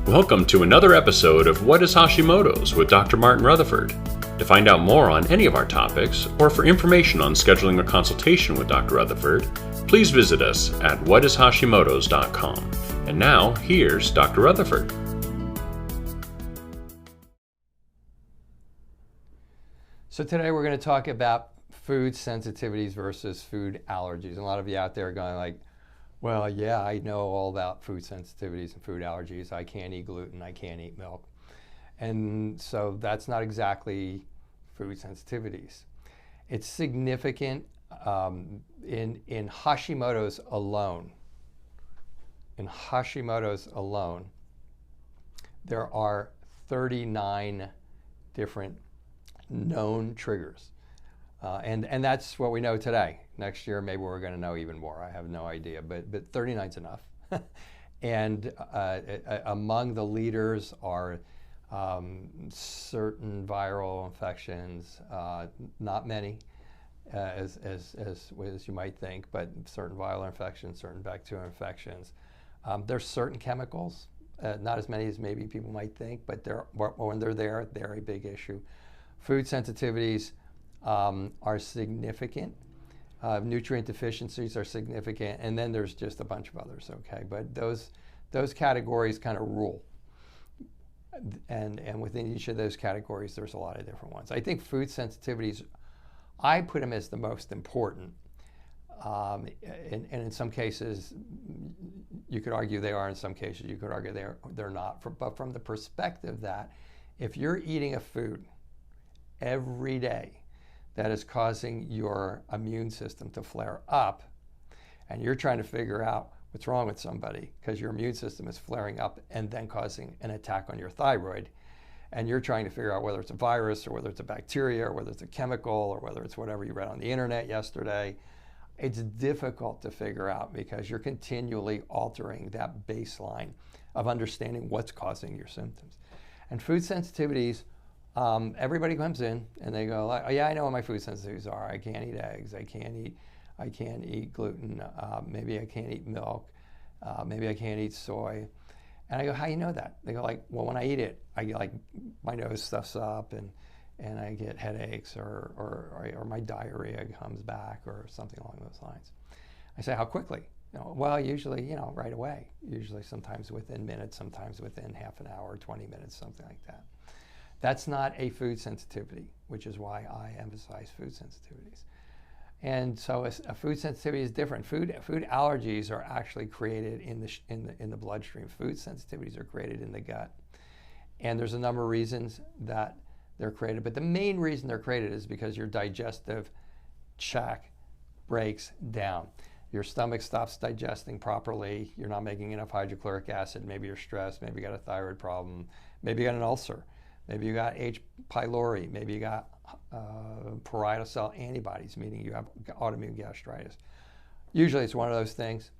Welcome to another episode of What is Hashimoto's with Dr. Martin Rutherford. To find out more on any of our topics, or for information on scheduling a consultation with Dr. Rutherford, please visit us at whatishashimotos.com. And now, here's Dr. Rutherford. So today we're going to talk about food sensitivities versus food allergies. And a lot of you out there are going like, well, yeah, I know all about food sensitivities and food allergies. I can't eat gluten, I can't eat milk. And so that's not exactly food sensitivities. It's significant in Hashimoto's alone. In Hashimoto's alone, there are 39 different known triggers. And that's what we know today. Next year, maybe we're going to know even more. I have no idea, but 39's enough. And among the leaders are certain viral infections, not many, as you might think, but certain viral infections, certain bacterial infections. There's certain chemicals, not as many as maybe people might think, but when they're there, they're a big issue. Food sensitivities are significant. Nutrient deficiencies are significant, and then there's just a bunch of others, okay? But those categories kind of rule. And within each of those categories, there's a lot of different ones. I think food sensitivities, I put them as the most important. And in some cases, you could argue they are. In some cases, you could argue they're not. But from the perspective that if you're eating a food every day that is causing your immune system to flare up, and you're trying to figure out what's wrong with somebody because your immune system is flaring up and then causing an attack on your thyroid, and you're trying to figure out whether it's a virus or whether it's a bacteria or whether it's a chemical or whether it's whatever you read on the internet yesterday, it's difficult to figure out because you're continually altering that baseline of understanding what's causing your symptoms. And food sensitivities, everybody comes in and they go, like, oh, yeah, I know what my food sensitivities are. I can't eat eggs. I can't eat gluten. Maybe I can't eat milk. Maybe I can't eat soy. And I go, how do you know that? They go like, well, when I eat it, I get like my nose stuffs up and I get headaches or my diarrhea comes back or something along those lines. I say, how quickly? Well, usually, right away. Usually sometimes within minutes, sometimes within half an hour, 20 minutes, something like that. That's not a food sensitivity, which is why I emphasize food sensitivities. And so a food sensitivity is different. Food allergies are actually created in the bloodstream. Food sensitivities are created in the gut. And there's a number of reasons that they're created, but the main reason they're created is because your digestive tract breaks down. Your stomach stops digesting properly. You're not making enough hydrochloric acid. Maybe you're stressed. Maybe you got a thyroid problem. Maybe you got an ulcer. Maybe you got H. pylori. Maybe you got parietal cell antibodies, meaning you have autoimmune gastritis. Usually it's one of those things.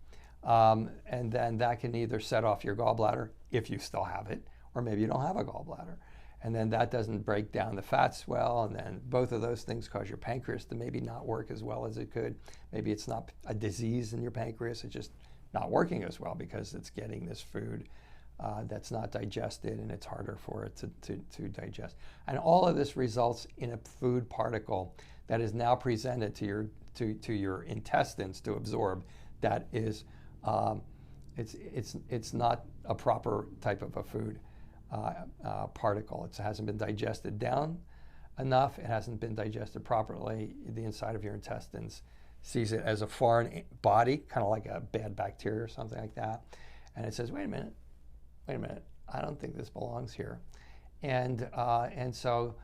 And then that can either set off your gallbladder, if you still have it, or maybe you don't have a gallbladder. And then that doesn't break down the fats well, and then both of those things cause your pancreas to maybe not work as well as it could. Maybe it's not a disease in your pancreas, it's just not working as well because it's getting this food that's not digested, and it's harder for it to digest. And all of this results in a food particle that is now presented to your intestines to absorb. That is, it's not a proper type of a food particle. It hasn't been digested down enough. It hasn't been digested properly. The inside of your intestines sees it as a foreign body, kind of like a bad bacteria or something like that, and it says, wait a minute, I don't think this belongs here. And so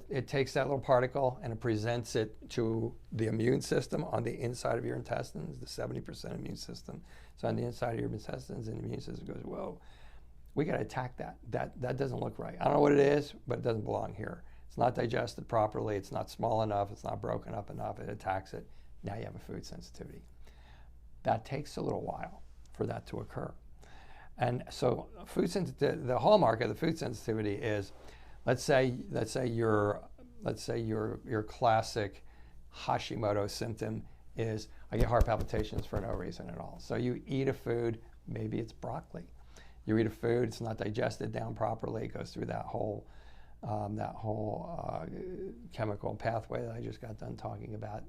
it takes that little particle and it presents it to the immune system on the inside of your intestines, the 70% immune system. So on the inside of your intestines, and the immune system goes, whoa, we got to attack that. That doesn't look right. I don't know what it is, but it doesn't belong here. It's not digested properly. It's not small enough. It's not broken up enough. It attacks it. Now you have a food sensitivity. That takes a little while for that to occur. And so the hallmark of the food sensitivity is, let's say your classic Hashimoto symptom is I get heart palpitations for no reason at all. So you eat a food, maybe it's broccoli. You eat a food, it's not digested down properly, it goes through that whole chemical pathway that I just got done talking about.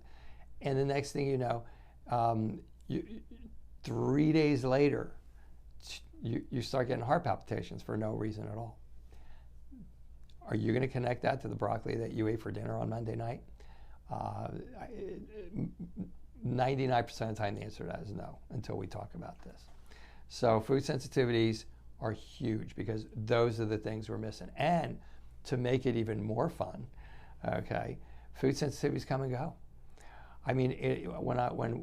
And the next thing you know, 3 days later, you start getting heart palpitations for no reason at all. Are you going to connect that to the broccoli that you ate for dinner on Monday night? 99% of the time the answer to that is no, until we talk about this. So food sensitivities are huge because those are the things we're missing. And to make it even more fun, okay, food sensitivities come and go. I mean,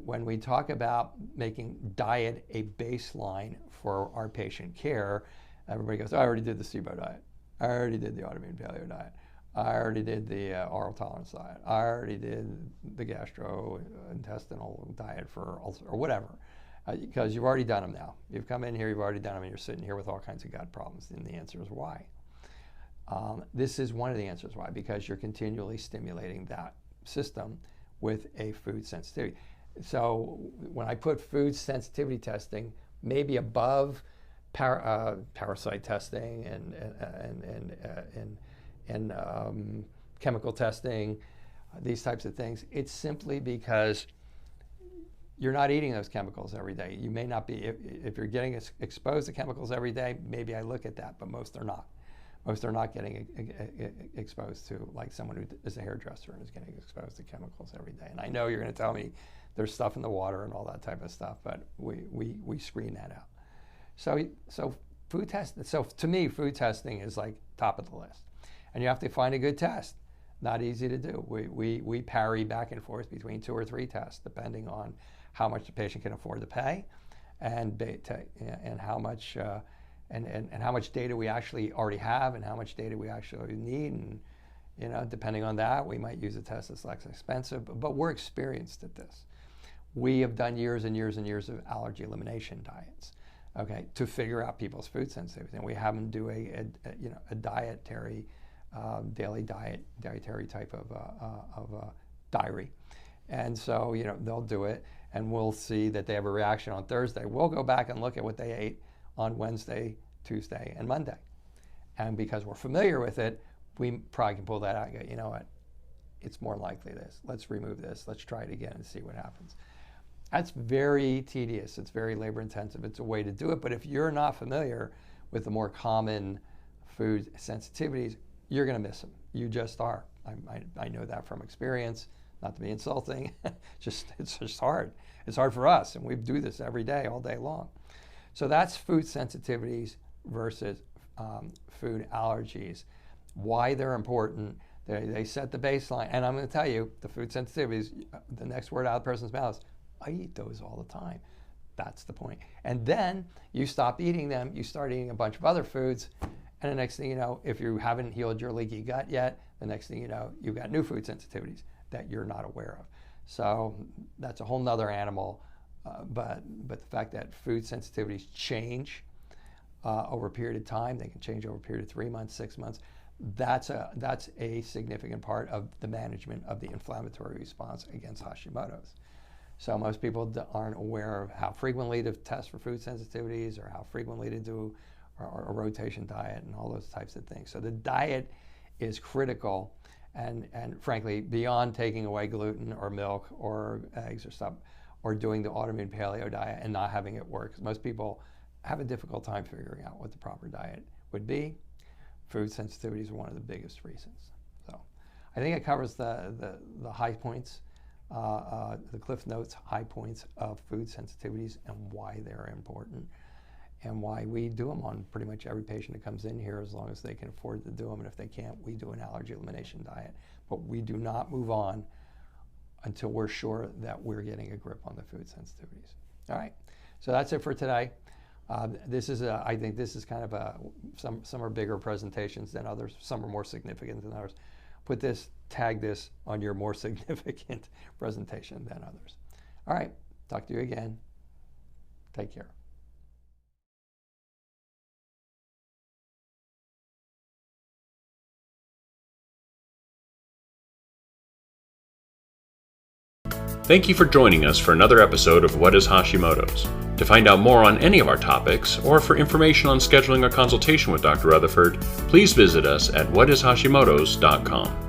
when we talk about making diet a baseline for our patient care, everybody goes, I already did the SIBO diet. I already did the autoimmune paleo diet. I already did the oral tolerance diet. I already did the gastrointestinal diet for ulcer or whatever. Because you've already done them now. You've come in here, you've already done them, and you're sitting here with all kinds of gut problems. And the answer is why. This is one of the answers why, because you're continually stimulating that system with a food sensitivity. So when I put food sensitivity testing maybe above parasite testing and chemical testing, these types of things, it's simply because you're not eating those chemicals every day. You may not be, if you're getting exposed to chemicals every day, maybe I look at that, but most are not. Most are not getting exposed to, like someone who is a hairdresser and is getting exposed to chemicals every day. And I know you're going to tell me there's stuff in the water and all that type of stuff, but we screen that out. So food testing. So to me, food testing is like top of the list, and you have to find a good test. Not easy to do. We parry back and forth between 2 or 3 tests, depending on how much the patient can afford to pay, and how much and how much data we actually already have, and how much data we actually need, and depending on that, we might use a test that's less expensive. But we're experienced at this. We have done years and years and years of allergy elimination diets, okay, to figure out people's food sensitivity, and we have them do a dietary. Daily dietary type of diary. And so, they'll do it, and we'll see that they have a reaction on Thursday. We'll go back and look at what they ate on Wednesday, Tuesday, and Monday. And because we're familiar with it, we probably can pull that out and go, you know what, it's more likely this. Let's remove this. Let's try it again and see what happens. That's very tedious. It's very labor intensive. It's a way to do it. But if you're not familiar with the more common food sensitivities, you're going to miss them. You just are. I know that from experience. Not to be insulting. It's just hard. It's hard for us, and we do this every day, all day long. So that's food sensitivities versus food allergies. Why they're important. They set the baseline. And I'm going to tell you, the food sensitivities, the next word out of the person's mouth is, I eat those all the time. That's the point. And then you stop eating them. You start eating a bunch of other foods. And the next thing you know, if you haven't healed your leaky gut yet, the next thing you know, you've got new food sensitivities that you're not aware of. So that's a whole nother animal. But the fact that food sensitivities change over a period of time, they can change over a period of 3 months, 6 months. That's a significant part of the management of the inflammatory response against Hashimoto's. So most people aren't aware of how frequently to test for food sensitivities or how frequently to do a rotation diet and all those types of things. So the diet is critical, and frankly, beyond taking away gluten or milk or eggs or stuff, or doing the autoimmune paleo diet and not having it work. Most people have a difficult time figuring out what the proper diet would be. Food sensitivities are one of the biggest reasons. So I think it covers the high points, the Cliff Notes high points of food sensitivities and why they're important, and why we do them on pretty much every patient that comes in here, as long as they can afford to do them. And if they can't, we do an allergy elimination diet. But we do not move on until we're sure that we're getting a grip on the food sensitivities. All right, so that's it for today. I think this is kind of some are bigger presentations than others. Some are more significant than others. Tag this on your more significant presentation than others. All right, talk to you again. Take care. Thank you for joining us for another episode of What is Hashimoto's? To find out more on any of our topics, or for information on scheduling a consultation with Dr. Rutherford, please visit us at whatishashimotos.com.